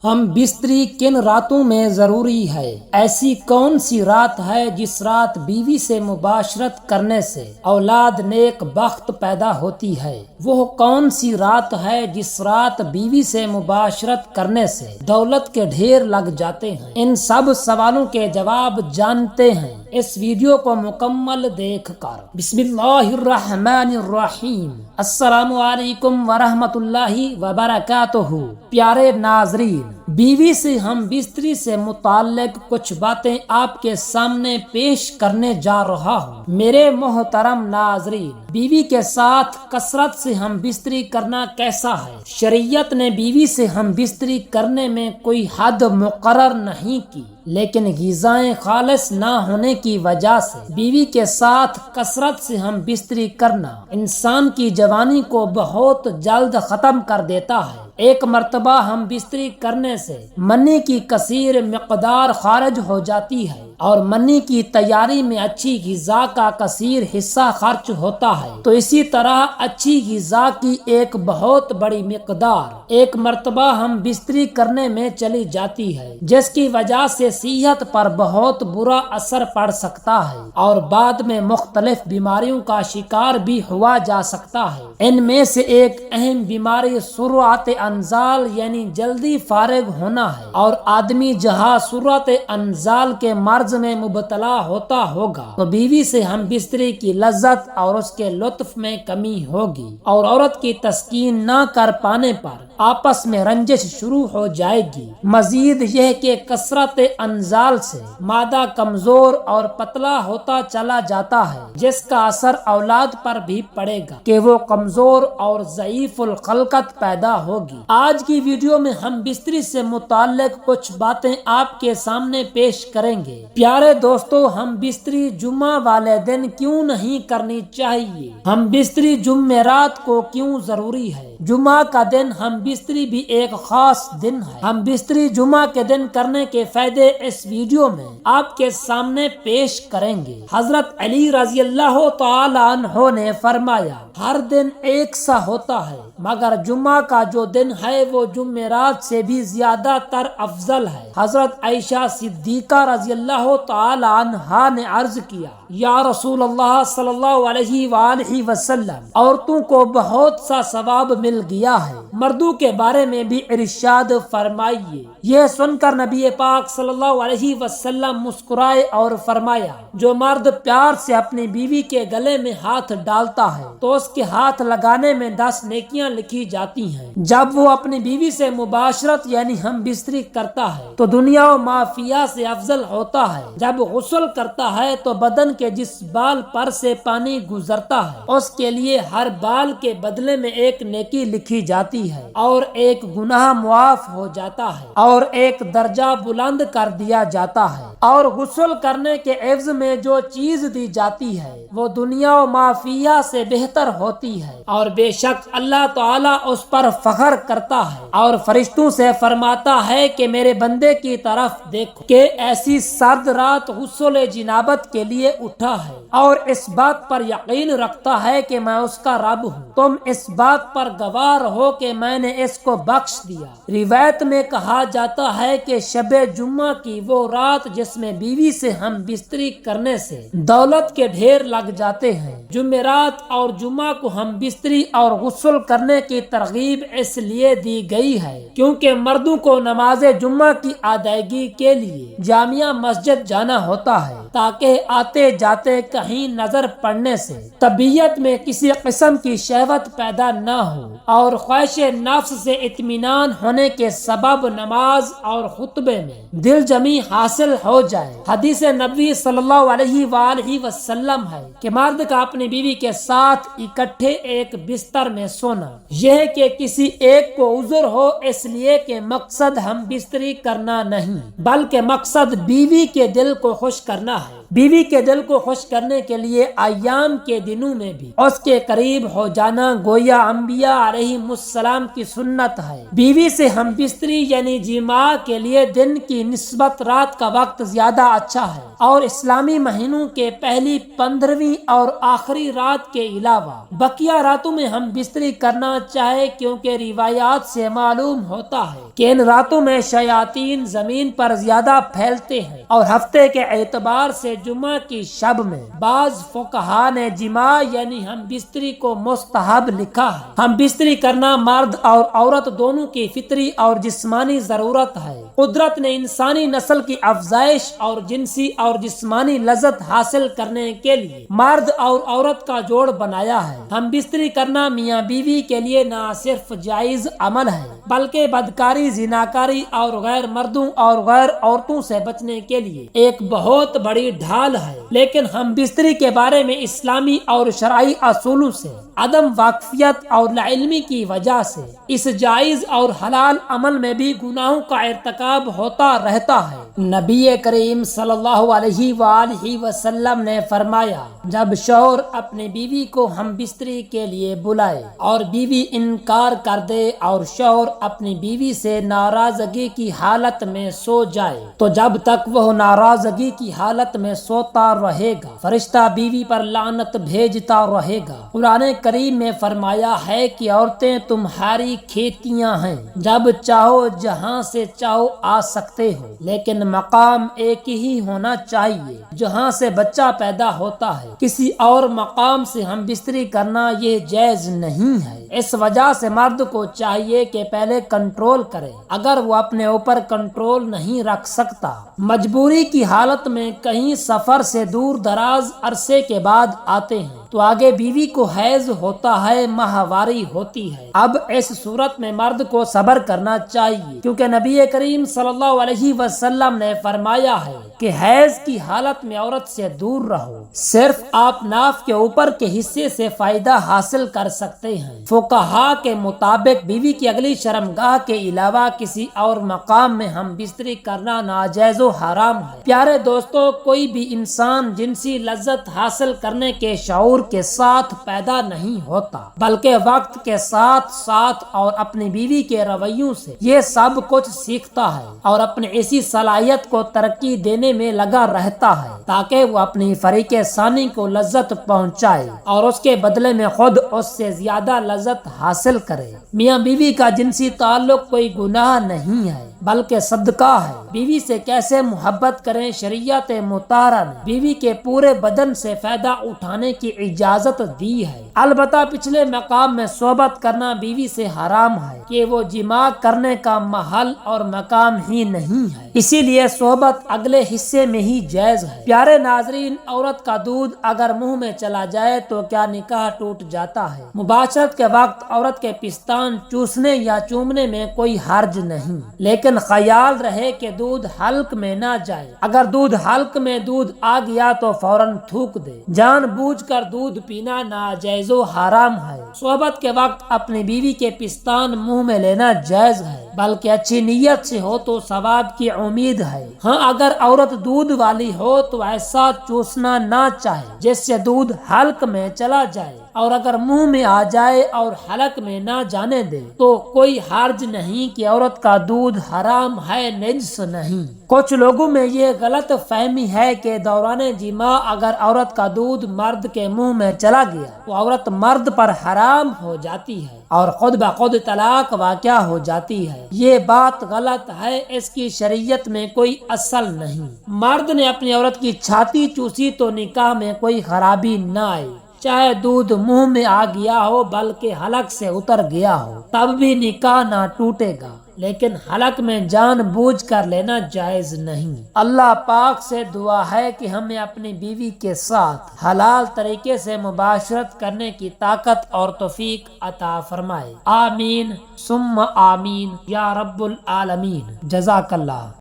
ہم بستری کن راتوں میں ضروری ہے؟ ایسی کون سی رات ہے جس رات بیوی سے مباشرت کرنے سے اولاد نیک بخت پیدا ہوتی ہے؟ وہ کون سی رات ہے جس رات بیوی سے مباشرت کرنے سے دولت کے ڈھیر لگ جاتے ہیں؟ ان سب سوالوں کے جواب جانتے ہیں اس ویڈیو کو مکمل دیکھ کر۔ بسم اللہ الرحمن الرحیم۔ السلام علیکم ورحمۃ اللہ وبرکاتہ۔ پیارے ناظرین، بیوی سے ہم بستری سے متعلق کچھ باتیں آپ کے سامنے پیش کرنے جا رہا ہوں۔ میرے محترم ناظرین، بیوی کے ساتھ کثرت سے ہم بستری کرنا کیسا ہے؟ شریعت نے بیوی سے ہم بستری کرنے میں کوئی حد مقرر نہیں کی، لیکن غذائیں خالص نہ ہونے کی وجہ سے بیوی کے ساتھ کثرت سے ہم بستری کرنا انسان کی جوانی کو بہت جلد ختم کر دیتا ہے۔ ایک مرتبہ ہم بستری کرنے سے منی کی کثیر مقدار خارج ہو جاتی ہے اور منی کی تیاری میں اچھی غذا کا کثیر حصہ خرچ ہوتا ہے، تو اسی طرح اچھی غذا کی ایک بہت بڑی مقدار ایک مرتبہ ہم بستری کرنے میں چلی جاتی ہے، جس کی وجہ سے صحت پر بہت برا اثر پڑ سکتا ہے اور بعد میں مختلف بیماریوں کا شکار بھی ہوا جا سکتا ہے۔ ان میں سے ایک اہم بیماری سرعت انزال یعنی جلدی فارغ ہونا ہے، اور آدمی جہاں سرعت انزال کے مرض میں مبتلا ہوتا ہوگا تو بیوی سے ہم بستری کی لذت اور اس کے لطف میں کمی ہوگی، اور عورت کی تسکین نہ کر پانے پر آپس میں رنجش شروع ہو جائے گی۔ مزید یہ کہ کثرت انزال سے مادہ کمزور اور پتلا ہوتا چلا جاتا ہے، جس کا اثر اولاد پر بھی پڑے گا کہ وہ کمزور اور ضعیف الخلقت پیدا ہوگی۔ آج کی ویڈیو میں ہم بستری سے متعلق کچھ باتیں آپ کے سامنے پیش کریں گے۔ پیارے دوستو، ہم بستری جمعہ والے دن کیوں نہیں کرنی چاہیے؟ ہم بستری جمعرات کو کیوں ضروری ہے؟ جمعہ کا دن ہم بستری بھی ایک خاص دن ہے۔ ہم بستری جمعہ کے دن کرنے کے فائدے اس ویڈیو میں آپ کے سامنے پیش کریں گے۔ حضرت علی رضی اللہ تعالی عنہ نے فرمایا، ہر دن ایک سا ہوتا ہے مگر جمعہ کا جو دن ہے وہ جمعرات سے بھی زیادہ تر افضل ہے۔ حضرت عائشہ صدیقہ رضی اللہ تعالی عنہا نے عرض کیا، یا رسول اللہ صلی اللہ علیہ وآلہ وسلم، عورتوں کو بہت سا ثواب مل گیا ہے، مردوں کے بارے میں بھی ارشاد فرمائیے۔ یہ سن کر نبی پاک صلی اللہ علیہ وسلم مسکرائے اور فرمایا، جو مرد پیار سے اپنی بیوی کے گلے میں ہاتھ ڈالتا ہے تو اس کے ہاتھ لگانے میں 10 نیکیاں لکھی جاتی ہیں۔ جب وہ اپنی بیوی سے مباشرت یعنی ہم بستری کرتا ہے تو دنیا و مافیہ سے افضل ہوتا ہے۔ جب غسل کرتا ہے تو بدن کے جس بال پر سے پانی گزرتا ہے اس کے لیے ہر بال کے بدلے میں ایک نیکی لکھی جاتی ہے، اور ایک گناہ معاف ہو جاتا ہے، اور ایک درجہ بلند کر دیا جاتا ہے، اور غسل کرنے کے عوض میں جو چیز دی جاتی ہے وہ دنیا و مافیہ سے بہتر ہوتی ہے، اور بے شک اللہ تعالیٰ اس پر فخر کرتا ہے اور فرشتوں سے فرماتا ہے کہ میرے بندے کی طرف دیکھو کہ ایسی سرد رات غسل جنابت کے لیے اٹھا ہے اور اس بات پر یقین رکھتا ہے کہ میں اس کا رب ہوں، تم اس بات پر گواہ ہو کہ میں نے اس کو بخش دیا۔ روایت میں کہا جاتا ہے کہ شب جمعہ کی وہ رات جس میں بیوی سے ہم بستری کرنے سے دولت کے ڈھیر لگ جاتے ہیں۔ جمعرات اور جمعہ کو ہم بستری اور غسل کرنے کی ترغیب اس لیے دی گئی ہے کیونکہ مردوں کو نماز جمعہ کی ادائیگی کے لیے جامعہ مسجد جانا ہوتا ہے تاکہ آتے جاتے کہیں نظر پڑنے سے طبیعت میں کسی قسم کی شہوت پیدا نہ ہو اور خواہش نفس سے اطمینان ہونے کے سبب نماز اور خطبے میں دل جمی حاصل ہو جائے۔ حدیث نبوی صلی اللہ علیہ وآلہ وسلم ہے کہ مرد کا اپنی بیوی کے ساتھ اکٹھے ایک بستر میں سونا، یہ کہ کسی ایک کو عذر ہو اس لیے کہ مقصد ہم بستری کرنا نہیں بلکہ مقصد بیوی کے دل کو خوش کرنا ہے۔ بیوی کے دل کو خوش کرنے کے لیے ایام کے دنوں میں بھی اس کے قریب ہو جانا گویا انبیاء علیہم السلام کی سنت ہے۔ بیوی سے ہم بستری یعنی جماع کے لیے دن کی نسبت رات کا وقت زیادہ اچھا ہے، اور اسلامی مہینوں کے پہلی 15ویں اور آخری رات کے علاوہ بقیہ راتوں میں ہم بستری کرنا چاہے، کیونکہ روایات سے معلوم ہوتا ہے کہ ان راتوں میں شیاطین زمین پر زیادہ پھیلتے ہیں، اور ہفتے کے اعتبار سے جمعہ کی شب میں بعض فقہا نے جماع یعنی ہم بستری کو مستحب لکھا ہے۔ ہم بستری کرنا مرد اور عورت دونوں کی فطری اور جسمانی ضرورت ہے۔ قدرت نے انسانی نسل کی افزائش اور جنسی اور جسمانی لذت حاصل کرنے کے لیے مرد اور عورت کا جوڑ بنایا ہے۔ ہم بستری کرنا میاں بیوی کے لیے نہ صرف جائز عمل ہے بلکہ بدکاری، زناکاری اور غیر مردوں اور غیر عورتوں سے بچنے کے لیے ایک بہت بڑی ڈھال ہے۔ لیکن ہم بستری کے بارے میں اسلامی اور شرعی اصولوں سے عدم واقفیت اور لاعلمی کی وجہ سے اس جائز اور حلال عمل میں بھی گناہوں کا ارتکاب ہوتا رہتا ہے۔ نبی کریم صلی اللہ علیہ وآلہ وسلم نے فرمایا، جب شوہر اپنے بیوی کو ہم بستری کے لیے بلائے اور بیوی انکار کر دے اور شوہر اپنی بیوی سے ناراضگی کی حالت میں سو جائے تو جب تک وہ ناراضگی کی حالت میں سوتا رہے گا فرشتہ بیوی پر لعنت بھیجتا رہے گا۔ قرآن کریم میں فرمایا ہے کہ عورتیں تمہاری کھیتیاں ہیں، جب چاہو جہاں سے چاہو آ سکتے ہو، لیکن مقام ایک ہی ہونا چاہیے جہاں سے بچہ پیدا ہوتا ہے۔ کسی اور مقام سے ہم بستری کرنا یہ جائز نہیں ہے۔ اس وجہ سے مرد کو چاہیے کہ پہلے کنٹرول کرے۔ اگر وہ اپنے اوپر کنٹرول نہیں رکھ سکتا، مجبوری کی حالت میں کہیں سفر سے دور دراز عرصے کے بعد آتے ہیں تو آگے بیوی کو حیض ہوتا ہے، ماہواری ہوتی ہے، اب اس صورت میں مرد کو صبر کرنا چاہیے، کیونکہ نبی کریم صلی اللہ علیہ وسلم نے فرمایا ہے کہ حیض کی حالت میں عورت سے دور رہو، صرف آپ ناف کے اوپر کے حصے سے فائدہ حاصل کر سکتے ہیں۔ فقہا کے مطابق بیوی کی اگلی شرمگاہ کے علاوہ کسی اور مقام میں ہم بستری کرنا ناجائز و حرام ہے۔ پیارے دوستو، کوئی بھی انسان جنسی لذت حاصل کرنے کے شعور کے ساتھ پیدا نہیں ہوتا، بلکہ وقت کے ساتھ ساتھ اور اپنی بیوی کے رویوں سے یہ سب کچھ سیکھتا ہے اور اپنی ایسی صلاحیت کو ترقی دینے میں لگا رہتا ہے تاکہ وہ اپنی فریق ثانی کو لذت پہنچائے اور اس کے بدلے میں خود اس سے زیادہ لذت حاصل کرے۔ میاں بیوی کا جنسی تعلق کوئی گناہ نہیں ہے بلکہ صدقہ ہے۔ بیوی سے کیسے محبت کریں، شریعت مطہرہ نے بیوی کے پورے بدن سے فائدہ اٹھانے کی اجازت دی ہے۔ البتہ پچھلے مقام میں صحبت کرنا بیوی سے حرام ہے کہ وہ جماع کرنے کا محل اور مقام ہی نہیں ہے، اسی لیے صحبت اگلے حصے میں ہی جائز ہے۔ پیارے ناظرین، عورت کا دودھ اگر منہ میں چلا جائے تو کیا نکاح ٹوٹ جاتا ہے؟ مباشرت کے وقت عورت کے پستان چوسنے یا چومنے میں کوئی حرج نہیں، لیکن خیال رہے کہ دودھ حلق میں نہ جائے۔ اگر دودھ حلق میں دودھ آ گیا تو فوراً تھوک دے۔ جان بوجھ کر دودھ پینا ناجائز و حرام ہے۔ صحبت کے وقت اپنی بیوی کے پستان منہ میں لینا جائز ہے، بلکہ اچھی نیت سے ہو تو ثواب کی امید ہے۔ ہاں، اگر عورت دودھ والی ہو تو ایسا چوسنا نہ چاہے جس سے دودھ حلق میں چلا جائے، اور اگر منہ میں آ جائے اور حلق میں نہ جانے دے تو کوئی حرج نہیں کہ عورت کا دودھ حرام ہے، نجس نہیں۔ کچھ لوگوں میں یہ غلط فہمی ہے کہ دوران جماع اگر عورت کا دودھ مرد کے منہ میں چلا گیا تو عورت مرد پر حرام ہو جاتی ہے اور خود بخود طلاق واقع ہو جاتی ہے۔ یہ بات غلط ہے، اس کی شریعت میں کوئی اصل نہیں۔ مرد نے اپنی عورت کی چھاتی چوسی تو نکاح میں کوئی خرابی نہ آئی، چاہے دودھ منہ میں آ گیا ہو بلکہ حلق سے اتر گیا ہو تب بھی نکاح نہ ٹوٹے گا، لیکن حلق میں جان بوجھ کر لینا جائز نہیں۔ اللہ پاک سے دعا ہے کہ ہمیں اپنی بیوی کے ساتھ حلال طریقے سے مباشرت کرنے کی طاقت اور توفیق عطا فرمائے۔ آمین ثم آمین یا رب العالمین۔ جزاک اللہ۔